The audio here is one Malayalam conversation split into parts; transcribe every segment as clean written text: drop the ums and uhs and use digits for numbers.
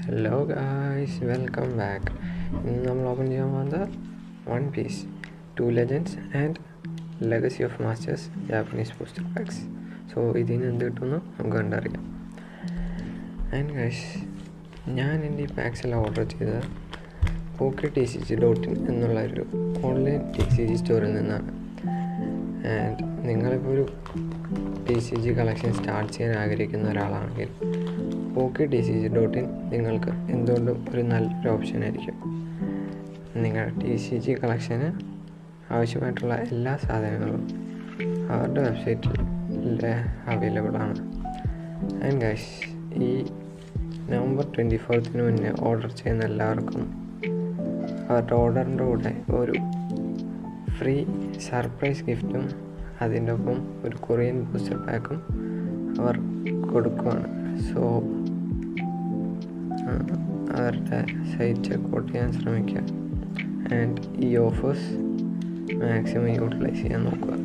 Hello guys, welcome back. ഇന്ന് നമ്മൾ ഓപ്പൺ ചെയ്യാൻ പോകുന്നത് one piece, two legends and legacy of masters Japanese poster packs. So ഇതിന് എന്ത് കിട്ടുമെന്ന് നമുക്ക് കണ്ടറിയാം. ആൻഡ് ഗൈസ്, ഞാൻ എൻ്റെ ഈ പാക്സ് എല്ലാം ഓർഡർ ചെയ്തത് PokeTCG.in എന്നുള്ളൊരു ഓൺലൈൻ TCG സ്റ്റോറിൽ നിന്നാണ്. ആൻഡ് നിങ്ങളിപ്പോൾ ഒരു TCG കളക്ഷൻ സ്റ്റാർട്ട് ചെയ്യാൻ ആഗ്രഹിക്കുന്ന ഒരാളാണെങ്കിൽ PokeTCG.in നിങ്ങൾക്ക് എന്തുകൊണ്ടും ഒരു നല്ലൊരു ഓപ്ഷൻ ആയിരിക്കും. നിങ്ങളുടെ TCG കളക്ഷന് ആവശ്യമായിട്ടുള്ള എല്ലാ സാധനങ്ങളും അവരുടെ വെബ്സൈറ്റിൽ അവൈലബിൾ ആണ്. ആൻഡ് ഗൈസ്, ഈ November 24 മുന്നേ ഓർഡർ ചെയ്യുന്ന എല്ലാവർക്കും അവരുടെ ഓർഡറിൻ്റെ കൂടെ ഒരു ഫ്രീ സർപ്രൈസ് ഗിഫ്റ്റും അതിൻ്റെ ഒപ്പം ഒരു കൊറിയൻ ബൂസ്റ്റർ പാക്കും അവർ കൊടുക്കുകയാണ്. സോ അവരുടെ സൈറ്റ് ചെക്കൗട്ട് ചെയ്യാൻ ശ്രമിക്കുക ആൻഡ് ഈ ഓഫേഴ്സ് മാക്സിമം യൂട്ടിലൈസ് ചെയ്യാൻ നോക്കുക.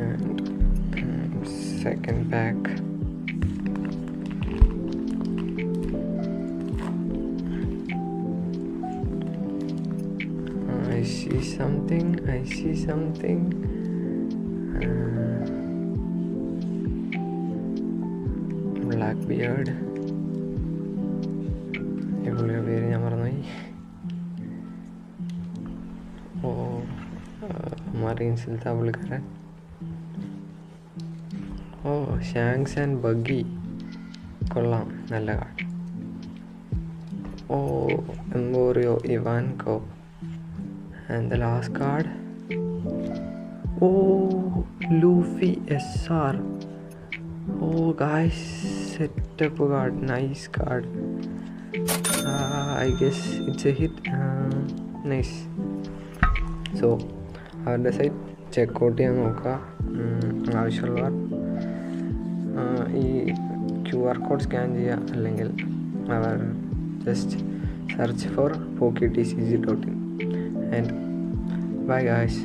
And second pack, I see something. Blackbeard. ഇവളുടെ പേര് ഞാൻ മറന്നുപോയി. മറീൻസിലത്തെ പുള്ളിക്കാരൻ. ഷാങ്സ് ആൻഡ് ബഗ്ഗി കൊള്ളാം, നല്ല card. Emporio ഇവാൻകോ. And the last card, Luffy SR. Guys, set up card, nice card. I guess it's a hit. Nice. So അവരുടെ സൈറ്റ് ചെക്കൗട്ട് ചെയ്യാൻ നോക്കുക. ആവശ്യമുള്ളവർ ഈ QR കോഡ് സ്കാൻ ചെയ്യുക, അല്ലെങ്കിൽ അവർ just search for PokeTCG.in. And bye guys.